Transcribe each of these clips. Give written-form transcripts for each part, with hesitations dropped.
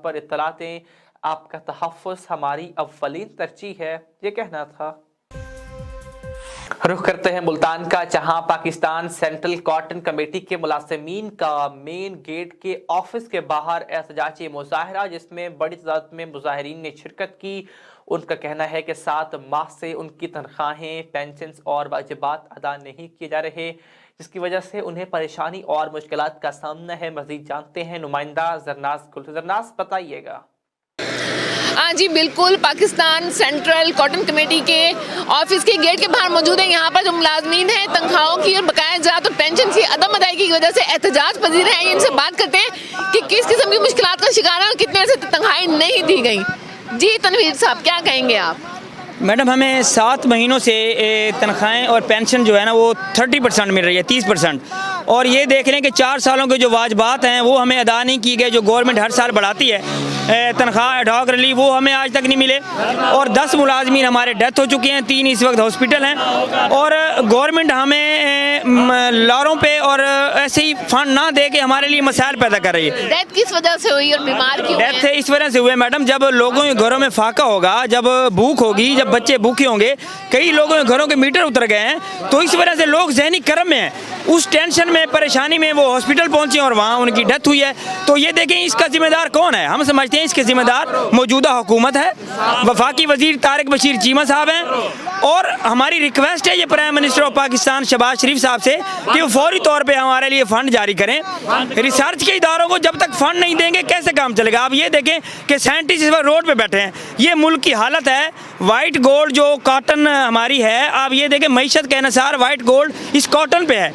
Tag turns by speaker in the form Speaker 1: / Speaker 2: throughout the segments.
Speaker 1: पर इत्तला दें। आपका तहफ़्फ़ुज़ हमारी अव्वलीन तरजीह है, ये कहना था। रुख करते हैं मुल्तान का, जहां पाकिस्तान सेंट्रल कॉटन कमेटी के मुलाज़िमीन का मेन गेट के ऑफिस के बाहर एहतजाजी मुज़ाहरा, जिसमें बड़ी तादाद में मुज़ाहिरीन ने शिरकत की। उनका कहना है कि 7 माह से उनकी तनख्वाहें, पेंशन और वाजिबात अदा नहीं किए जा रहे, जिसकी वजह से उन्हें परेशानी और मुश्किलात का सामना है। मज़ीद जानते हैं नुमाइंदा जरनास गुल। जरनास, बताइएगा।
Speaker 2: हाँ जी बिल्कुल, पाकिस्तान सेंट्रल कॉटन कमेटी के ऑफिस के गेट के बाहर मौजूद है। यहाँ पर जो मुलाजमीन हैं, तनख्वाहों की और बकाया जात और पेंशन की अदम अदायगी की वजह से एहतजाज पजीर हैं। इनसे बात करते हैं कि किस किस्म की मुश्किलात का शिकार है और कितने से तनख्वाहें नहीं दी गई। जी तनवीर साहब, क्या कहेंगे आप?
Speaker 3: मैडम, हमें 7 महीनों से तनख्वाहें और पेंशन जो है ना वो 30% मिल रही है, 30%। और ये देख लें कि 4 सालों के जो वाजबात हैं वो हमें अदा नहीं की गए, जो गवर्नमेंट हर साल बढ़ाती है तनख्वाह एडहॉक रिलीफ, वो हमें आज तक नहीं मिले। और 10 मुलाजमीन हमारे डेथ हो चुके हैं, 3 इस वक्त हॉस्पिटल हैं। और गवर्नमेंट हमें लारों पे और ऐसे ही फंड ना दे के हमारे लिए मसाइल पैदा कर रही है।
Speaker 2: डेथ किस वजह से हुई और बीमार क्यों?
Speaker 3: डेथ इस वजह से हुए मैडम, जब लोगों के घरों में फाका होगा, जब भूख होगी, जब बच्चे भूखे होंगे, कई लोगों के घरों के मीटर उतर गए हैं, तो इस वजह से लोग ज़हनी कर्म में हैं, उस टेंशन में, परेशानी में वो हॉस्पिटल पहुंचे और वहाँ उनकी डेथ हुई है। तो ये देखें इसका जिम्मेदार कौन है? हम समझते हैं इसके जिम्मेदार मौजूदा हुकूमत है, वफाकी वजीर तारिक बशीर चीमा साहब हैं। और हमारी रिक्वेस्ट है ये prime minister of Pakistan Shehbaz Sharif साहब से कि वो फौरी तौर पर हमारे लिए फ़ंड जारी करें। रिसर्च के इदारों को जब तक फ़ंड नहीं देंगे कैसे काम चलेगा? आप ये देखें कि साइंटिस्ट इस वक्त रोड पर बैठे हैं। ये मुल्क की हालत है। वाइट गोल्ड जो कॉटन हमारी है, आप ये देखें मईशत के अनुसार वाइट गोल्ड इस कॉटन पे है।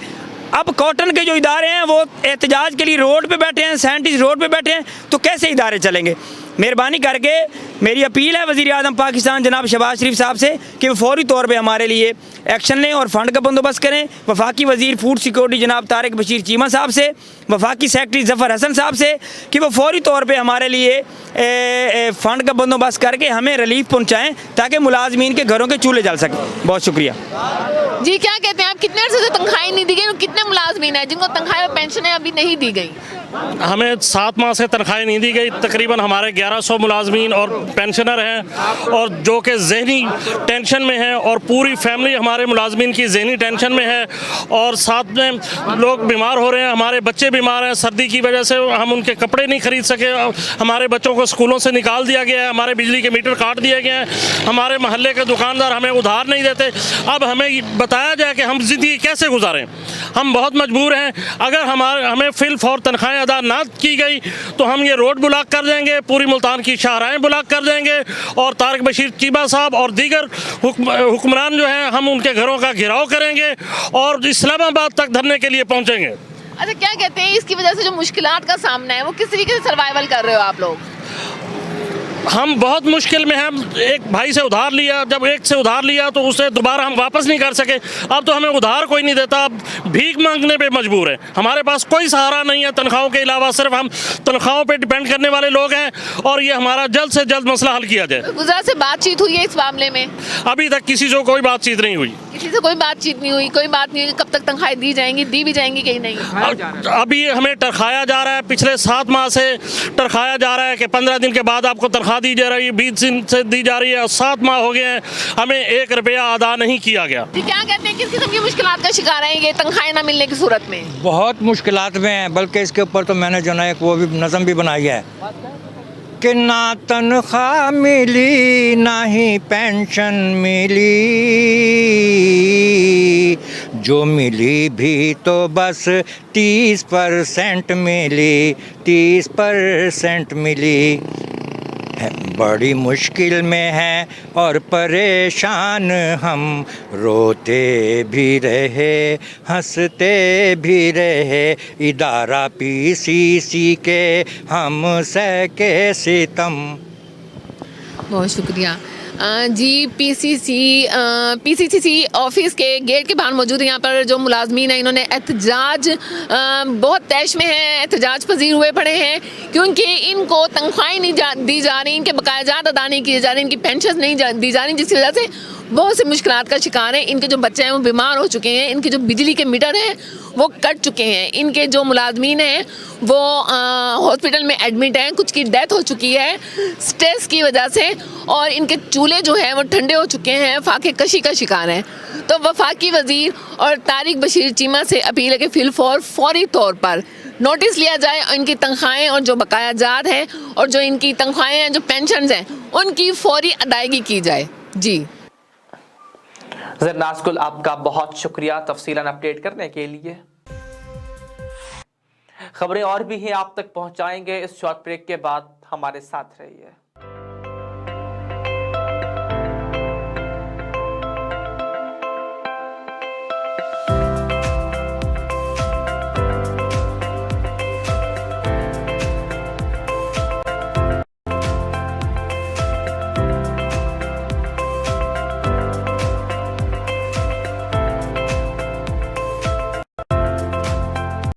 Speaker 3: अब कॉटन के जो इदारे हैं वो एहतजाज के लिए रोड पे बैठे हैं, साइंटिस्ट रोड पे बैठे हैं, तो कैसे इदारे चलेंगे? मेहरबानी करके मेरी अपील है वज़ीर आज़म पाकिस्तान जनाब शहबाज शरीफ साहब से कि वो फौरी तौर पे हमारे लिए एक्शन लें और फ़ंड का बंदोबस्त करें। वफाकी वज़ीर फूड सिक्योरिटी जनाब तारिक बशीर चीमा साहब से, वफाकी सेक्रेटरी ज़फ़र हसन साहब से कि वो फौरी तौर पे हमारे लिए फ़ंड का बंदोबस्त करके हमें रिलीफ पहुँचाएँ ताकि मुलाजमीन के घरों के चूल्हे जल सकें। बहुत शुक्रिया
Speaker 2: जी। क्या कहते हैं आप, कितने अर्से से तनख्वाहें नहीं दी गई और कितने मुलाजमीन हैं जिनको तनख्वाहें और पेंशनें अभी नहीं दी गई?
Speaker 4: हमें 7 माह से तनख्वाहें नहीं दी गई। तकरीबन हमारे 1100 मुलाजमीन और पेंशनर हैं और जो कि जहनी टेंशन में हैं, और पूरी फैमिली हमारे मुलाजमीन की जहनी टेंशन में है। और साथ में लोग बीमार हो रहे हैं, हमारे बच्चे बीमार हैं, सर्दी की वजह से हम उनके कपड़े नहीं खरीद सके, हमारे बच्चों को स्कूलों से निकाल दिया गया है, हमारे बिजली के मीटर काट दिए गए हैं, हमारे महल्ले के दुकानदार हमें उधार नहीं देते। अब हमें बताया जाए कि हम ज़िंदगी कैसे गुजारें? हम बहुत मजबूर हैं। अगर हमें फिल फौर तनख्वाहें अदा ना की गई तो हम ये रोड ब्लॉक कर देंगे, पूरी मुल्तान की शाहराहें ब्लॉक कर देंगे, और तारिक बशीर चीमा साहब और दीगर हुक्मरान जो हैं, हम उनके घरों का घेराव करेंगे और इस्लामाबाद तक धरने के लिए पहुंचेंगे।
Speaker 2: अच्छा, क्या कहते हैं इसकी वजह से जो मुश्किलात का सामना है वो किस तरीके से सर्वाइवल कर रहे हो आप लोग?
Speaker 4: हम बहुत मुश्किल में हैं। एक भाई से उधार लिया, जब एक से उधार लिया तो उसे दोबारा हम वापस नहीं कर सके। अब तो हमें उधार कोई नहीं देता, अब भीख मांगने पे मजबूर है। हमारे पास कोई सहारा नहीं है तनख्वाहों के अलावा, सिर्फ हम तनख्वाहों पे डिपेंड करने वाले लोग हैं। और ये हमारा जल्द से जल्द मसला हल किया जाए।
Speaker 2: गुजरात से बातचीत हुई है इस मामले में?
Speaker 4: अभी तक किसी से कोई बातचीत नहीं हुई।
Speaker 2: किसी से कोई बातचीत नहीं हुई? कोई बात नहीं हुई? कब तक तनख्वाहें दी जाएंगी? दी भी जाएंगी कि नहीं?
Speaker 4: अभी हमें टरखाया जा रहा है, पिछले 7 माह से टरखाया जा रहा है कि 15 दिन के बाद आपको तनख्वाह दी जा रही है, 20 दिन से दी जा रही है, और 7 माह हो गए हैं, हमें 1 रुपया अदा नहीं किया गया।
Speaker 2: क्या कहते हैं, किस किस्म की मुश्किलात का शिकार है ये तनख्वाहें ना मिलने की सूरत में?
Speaker 5: बहुत मुश्किलात में है, बल्कि इसके ऊपर तो मैंने जो है एक वो भी नज़म भी बनाई है कि ना तनख्वाह मिली ना ही पेंशन मिली, जो मिली भी तो बस 30% मिली, 30% मिली। बड़ी मुश्किल में है और परेशान हम, रोते भी रहे हंसते भी रहे, इदारा पीसीसी के हम सह के सितम।
Speaker 2: बहुत शुक्रिया जी। पीसीसी ऑफिस के गेट के बाहर मौजूद है। यहाँ पर जो मुलाजमीन हैं इन्होंने एहतजाज बहुत तैश में है, एहतजाज पजीर हुए पड़े हैं क्योंकि इनको तनख्वाहें नहीं दी जा रही, इनके बकायाजात अदा नहीं किए जा रहे, इनकी पेंशन नहीं दी जा रही, जिसकी वजह से बहुत से मुश्किलात का शिकार हैं। इनके जो बच्चे हैं वो बीमार हो चुके हैं, इनके जो बिजली के मीटर हैं वो कट चुके हैं, इनके जो मुलाजमीन हैं वो हॉस्पिटल में एडमिट हैं, कुछ की डेथ हो चुकी है स्ट्रेस की वजह से, और इनके चूल्हे जो हैं वो ठंडे हो चुके हैं, फाके कशी का शिकार हैं। तो वफाकी वजीर और तारिक बशीर चीमा से अपील है कि फिलफौर फौरी तौर पर नोटिस लिया जाए और इनकी तनख्वाहें और जो बकाया जात हैं और जो इनकी तनख्वाहें हैं, जो पेंशन हैं, उनकी फौरी अदायगी की जाए। जी
Speaker 1: ज़रनाज़ गुल, आपका बहुत शुक्रिया तफसीलन अपडेट करने के लिए। खबरें और भी हैं आप तक पहुंचाएंगे इस शॉर्ट ब्रेक के बाद, हमारे साथ रहिए।